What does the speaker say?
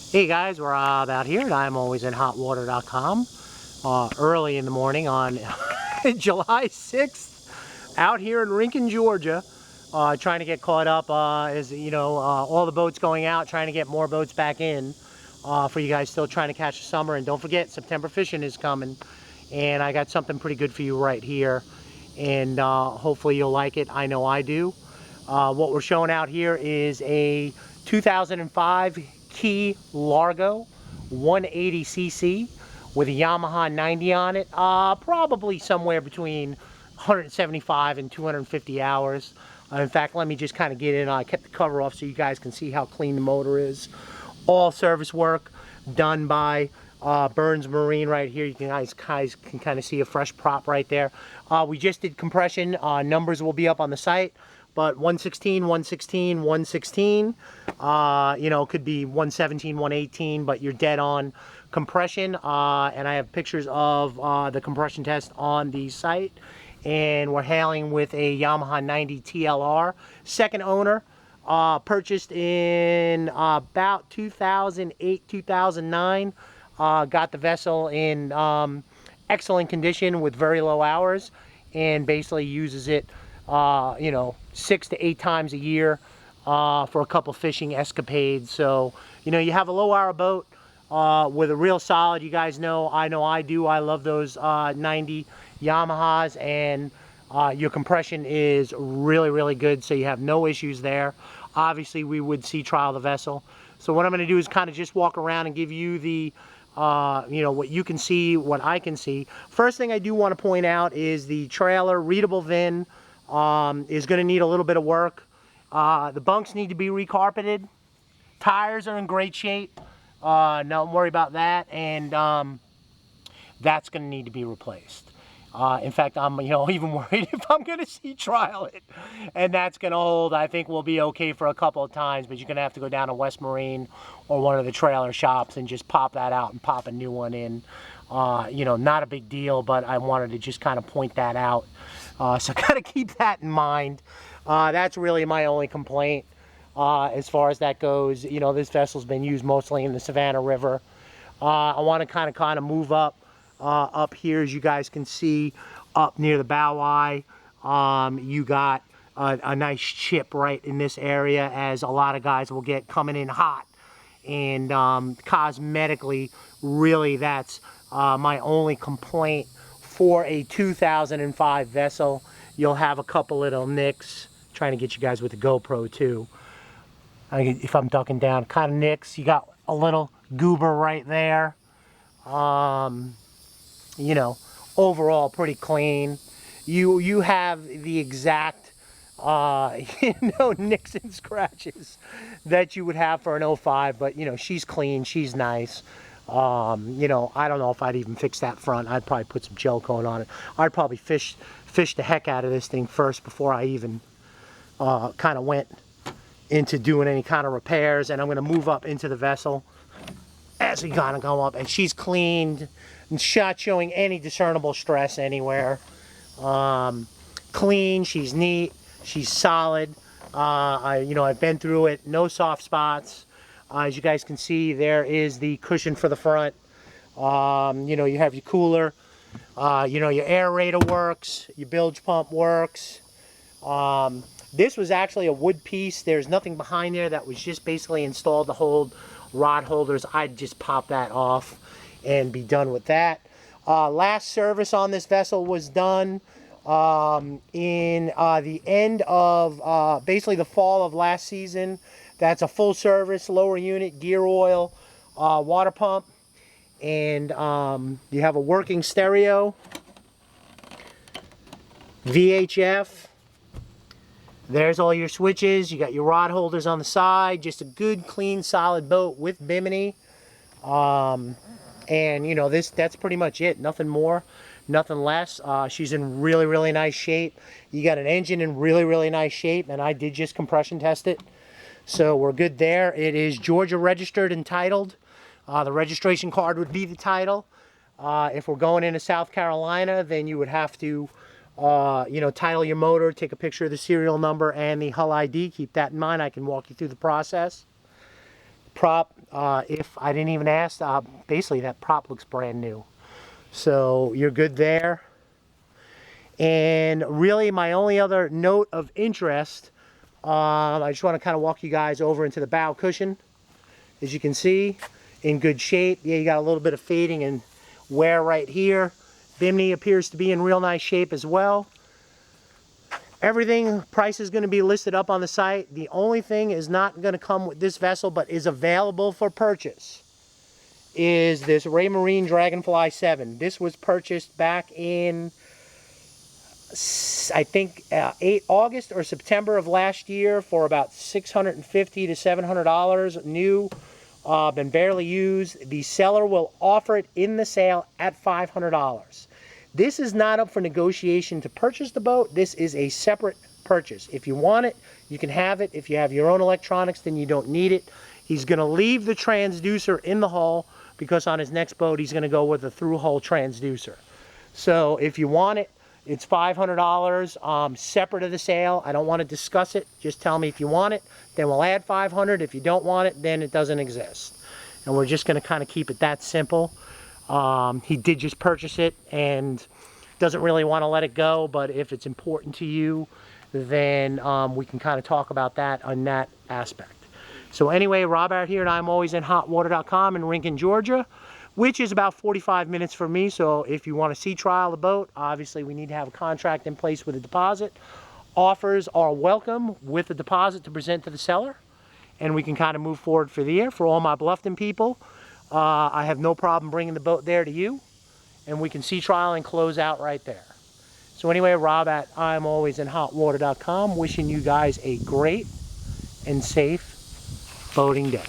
Hey guys, we're out here and I'm always in hotwater.com early in the morning on July 6th out here in Rincon, Georgia, trying to get caught up as you know, all the boats going out, trying to get more boats back in for you guys still trying to catch the summer. And don't forget, September fishing is coming, and I got something pretty good for you right here, and hopefully you'll like it. I know I do. What we're showing out here is a 2005 Key Largo 180cc with a Yamaha 90 on it, probably somewhere between 175 and 250 hours. In fact, let me just kind of get in. I kept the cover off so you guys can see how clean the motor is. All service work done by Burns Marine right here. You guys can kind of see a fresh prop right there. We just did compression. Numbers will be up on the site. But 116, 116, 116, you know, could be 117, 118, but you're dead on compression. And I have pictures of the compression test on the site. And we're hailing with a Yamaha 90 TLR. Second owner, purchased in about 2008, 2009. Got the vessel in excellent condition with very low hours, and basically uses it you know, 6 to 8 times a year for a couple fishing escapades. So, you know, you have a low hour boat with a real solid, you guys know I do. I love those 90 Yamahas, and your compression is really, really good, so you have no issues there. Obviously, we would sea trial the vessel. So what I'm going to do is kind of just walk around and give you the you know, what you can see, what I can see. First thing I do want to point out is the trailer, readable VIN, is going to need a little bit of work. The bunks need to be recarpeted. Tires are in great shape. Don't worry about that. And that's going to need to be replaced. In fact, I'm even worried if I'm going to sea trial it. And that's going to hold. I think we'll be okay for a couple of times, but you're going to have to go down to West Marine or one of the trailer shops and just pop that out and pop a new one in. You know, not a big deal, but I wanted to just kind of point that out. So kind of keep that in mind. That's really my only complaint as far as that goes. You know, this vessel's been used mostly in the Savannah River. I want to kind of move up here, as you guys can see, up near the bow eye. You got a nice chip right in this area, as a lot of guys will get coming in hot. And cosmetically, really, that's my only complaint for a 2005 vessel. You'll have a couple little nicks. Trying to get you guys with the GoPro too. If I'm ducking down, kind of nicks. You got a little goober right there. You know, overall pretty clean. You have the exact you know, nicks and scratches that you would have for an 05, but you know, she's clean, she's nice. You know, I don't know if I'd even fix that front. I'd probably put some gel coat on it. I'd probably fish the heck out of this thing first before I even kind of went into doing any kind of repairs. And I'm going to move up into the vessel as we kind of go up, and she's cleaned and not showing any discernible stress anywhere. Clean, she's neat, she's solid. You know, I've been through it, no soft spots. As you guys can see, there is the cushion for the front. You know, you have your cooler. You know, your aerator works, your bilge pump works. This was actually a wood piece. There's nothing behind there. That was just basically installed to hold rod holders. I'd just pop that off and be done with that. Last service on this vessel was done in the end of basically the fall of last season. That's a full service, lower unit, gear oil, water pump, and you have a working stereo, VHF. There's all your switches. You got your rod holders on the side. Just a good, clean, solid boat with bimini. And you know, that's pretty much it. Nothing more, nothing less. She's in really, really nice shape. You got an engine in really, really nice shape, and I did just compression test it. So we're good there. It is Georgia registered and titled. The registration card would be the title. If we're going into South Carolina, then you would have to you know, title your motor, take a picture of the serial number and the hull ID. Keep that in mind. I can walk you through the process. prop, if I didn't even ask, basically that prop looks brand new. So you're good there. And really my only other note of interest, I just want to kind of walk you guys over into the bow cushion. As you can see, in good shape. Yeah, you got a little bit of fading and wear right here. Bimini appears to be in real nice shape as well. Everything, price is going to be listed up on the site. The only thing is not going to come with this vessel, but is available for purchase, is this Raymarine Dragonfly 7. This was purchased back in, I think, August or September of last year for about $650 to $700 new. Been barely used. The seller will offer it in the sale at $500. This is not up for negotiation to purchase the boat. This is a separate purchase. If you want it, you can have it. If you have your own electronics, then you don't need it. He's going to leave the transducer in the hull because on his next boat, he's going to go with a through-hull transducer. So if you want it, it's $500 separate of the sale. I don't want to discuss it. Just tell me if you want it. Then we'll add $500. If you don't want it, then it doesn't exist. And we're just going to kind of keep it that simple. He did just purchase it and doesn't really want to let it go. But if it's important to you, then we can kind of talk about that on that aspect. So anyway, Rob out here, and I'm always in hotwater.com in Rincon, Georgia, which is about 45 minutes from me. So if you want to sea trial the boat, obviously we need to have a contract in place with a deposit. Offers are welcome with a deposit to present to the seller, and we can kind of move forward for the year. For all my Bluffton people, I have no problem bringing the boat there to you, and we can sea trial and close out right there. So anyway, Rob at I'm always in hotwater.com, wishing you guys a great and safe boating day.